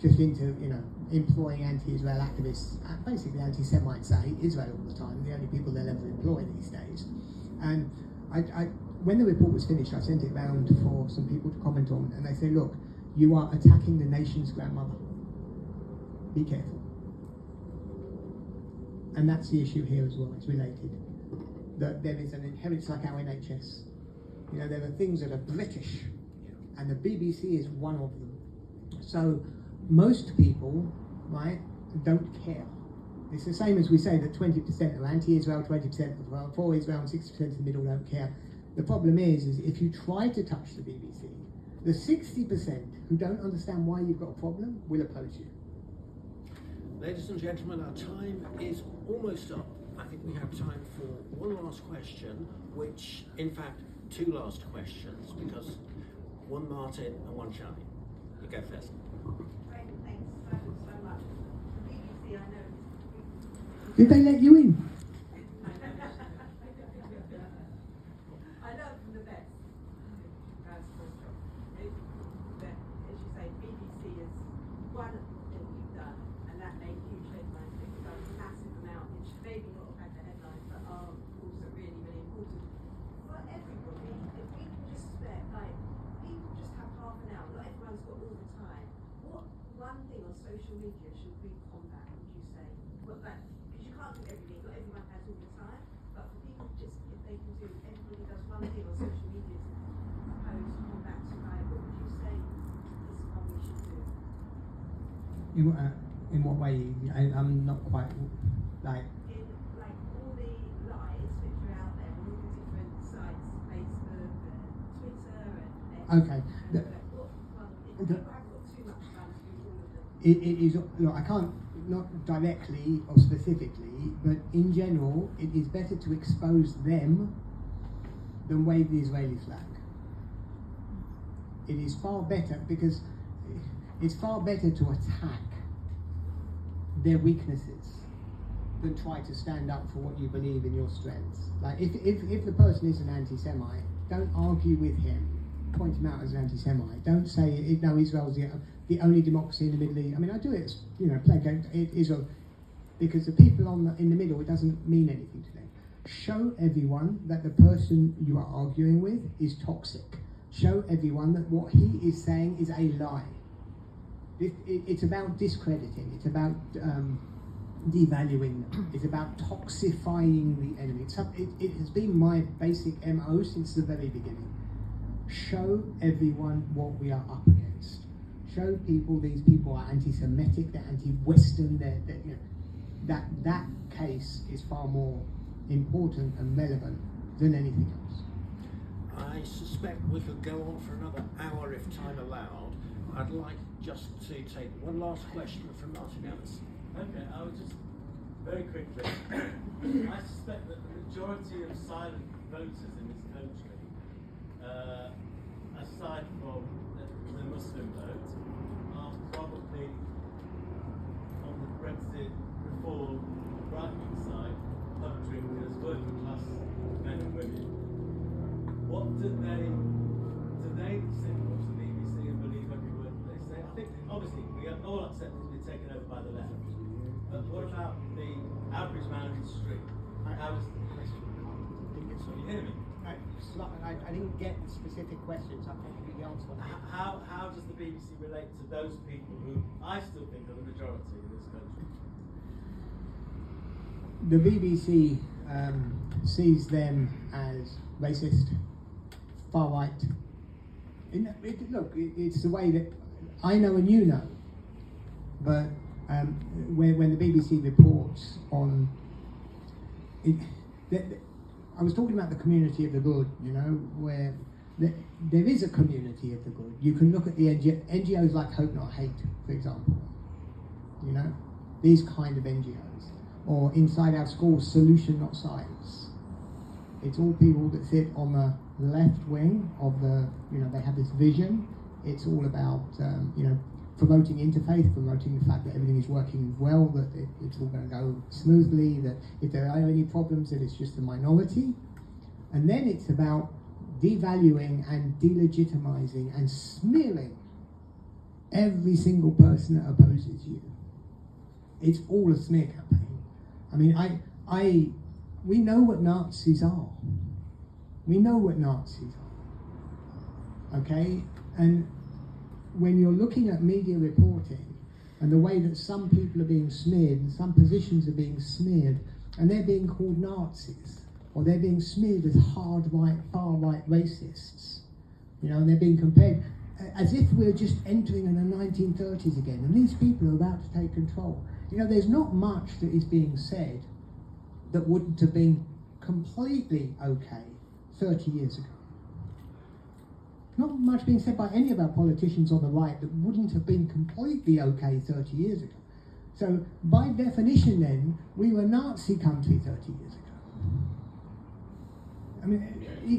just into, you know, employing anti-Israel activists, basically anti-Semites that hate Israel all the time, the only people they'll ever employ these days. And when the report was finished, I sent it round for some people to comment on, and they say, look, you are attacking the nation's grandmother. Be careful. And that's the issue here as well, it's related. That there is an inheritance like our NHS. You know, there are things that are British, and the BBC is one of them. So most people right, don't care. It's the same as we say that 20% are anti-Israel, 20% are for Israel, and 60% in the middle don't care. The problem is if you try to touch the BBC, the 60% who don't understand why you've got a problem will oppose you. Ladies and gentlemen, our time is almost up. I think we have time for one last question, which, in fact, two last questions, because one Martin and one Charlie. You go first. Great, thanks so much. The BBC, I know, Did they let you in? I learned from the best. As you say, BBC is one thing you've done, and that made huge headlines. You've done a massive amount, which maybe not have had the headlines, but are also really, really important for everybody. If we can just spare, like, people just have half an hour. Not everyone's got all the time. What one thing on social media should we combat? Would you say? What that? Because you can't do everything. Not everyone has all the time. But for people, just if they can do, everybody does one thing on social media to oppose, combat, survive. What would you say is one we should do? In what way? I'm not quite like. In like all the lies which are out there on all the different sites, Facebook and Twitter and Okay. if people haven't got too much time to do all of them. It is, look, I can't, not directly or specifically, but in general, it is better to expose them than wave the Israeli flag. It is far better because it's far better to attack their weaknesses than try to stand up for what you believe in your strengths. Like if the person is an anti-Semite, don't argue with him. Point him out as an anti-Semite. Don't say no, Israel's the only democracy in the Middle East. I mean, I do it, play games. It is because the people in the middle, it doesn't mean anything to them. Show everyone that the person you are arguing with is toxic. Show everyone that what he is saying is a lie. It's about discrediting. It's about devaluing them. It's about toxifying the enemy. It has been my basic MO since the very beginning. Show everyone what we are up against. Show people these people are anti-Semitic, they're anti-Western, that case is far more important and relevant than anything else. I suspect we could go on for another hour if time allowed. I'd like just to take one last question from Martin Ellis. Okay, I would just very quickly. I suspect that the majority of silent voters in this country, aside from the Muslim vote, are probably on the Brexit reform right-wing side, hovering as working class men and women. What do they listen to the BBC and believe every word that they say? I think obviously we have all accept it's been taken over by the left. But what about the average man in the street? How does you hear me? I didn't get the specific questions. I can't give you the answer. How does the BBC relate to those people who I still think are the majority in this country? The BBC sees them as racist, far right. It's the way that I know and you know. But when the BBC reports on it, I was talking about the community of the good, where there is a community of the good. You can look at the NGOs like Hope Not Hate, for example. These kind of NGOs. Or Inside Our Schools, Solution Not Science. It's all people that sit on the left wing of the, they have this vision. It's all about, promoting interfaith, promoting the fact that everything is working well, that it's all going to go smoothly, that if there are any problems, that it's just a minority. And then it's about devaluing and delegitimizing and smearing every single person that opposes you. It's all a smear campaign. I mean, we know what Nazis are. We know what Nazis are. Okay? And when you're looking at media reporting and the way that some people are being smeared and some positions are being smeared and they're being called Nazis or they're being smeared as hard right, far right racists, and they're being compared. as if we're just entering in the 1930s again, and these people are about to take control. You know, there's not much that is being said that wouldn't have been completely okay 30 years ago. Not much being said by any of our politicians on the right that wouldn't have been completely okay 30 years ago. So, by definition then, we were a Nazi country 30 years ago. I mean,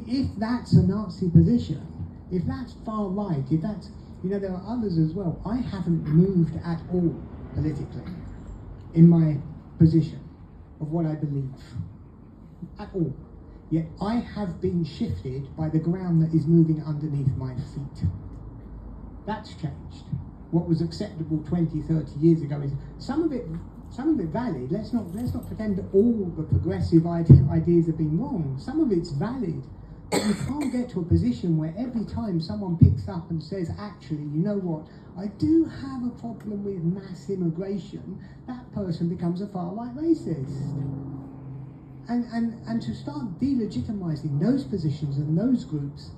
if that's a Nazi position, if that's far right, if that's, you know, there are others as well. I haven't moved at all politically in my position of what I believe. At all. Yet I have been shifted by the ground that is moving underneath my feet. That's changed. What was acceptable 20, 30 years ago is some of it valid. Let's not pretend that all the progressive ideas have been wrong. Some of it's valid. But you can't get to a position where every time someone picks up and says, actually, you know what, I do have a problem with mass immigration, that person becomes a far-right racist. And to start delegitimizing those positions and those groups,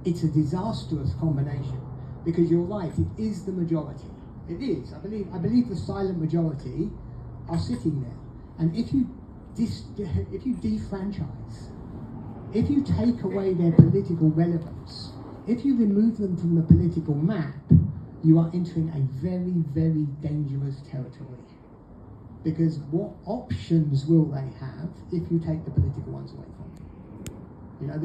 it's a disastrous combination. Because you're right, it is the majority. It is. I believe the silent majority are sitting there. And if you defranchise, if you take away their political relevance, if you remove them from the political map, you are entering a very, very dangerous territory. Because what options will they have if you take the political ones away from them? You know,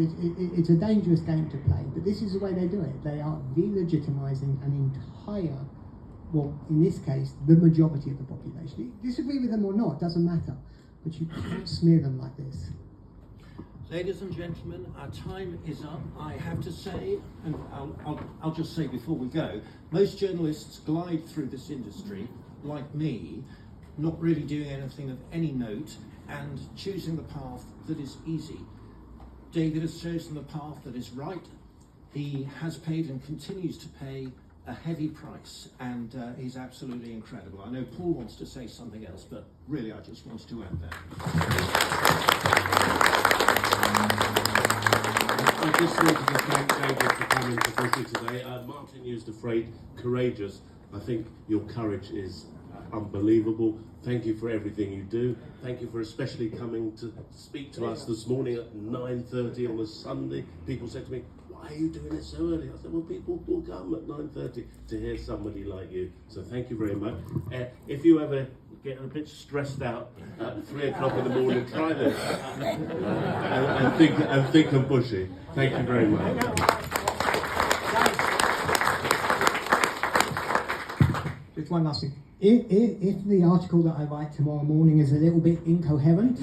it's a dangerous game to play, but this is the way they do it. They are delegitimizing an entire, well, in this case, the majority of the population. You disagree with them or not, doesn't matter, but you can't smear them like this. Ladies and gentlemen, our time is up. I have to say, and I'll just say before we go, most journalists glide through this industry, like me, not really doing anything of any note, and choosing the path that is easy. David has chosen the path that is right. He has paid and continues to pay a heavy price, and he's absolutely incredible. I know Paul wants to say something else, but really I just wanted to add that. I just wanted to thank David for coming to Bushy today. Martin used the phrase courageous. I think your courage is unbelievable. Thank you for everything you do. Thank you for especially coming to speak to us this morning at 9:30 on a Sunday. People said to me, why are you doing it so early? I said, well, people will come at 9:30 to hear somebody like you. So thank you very much. If you ever get a bit stressed out at 3 o'clock in the morning, try this and think of Bushy. Thank you very much. Just one last thing. If the article that I write tomorrow morning is a little bit incoherent,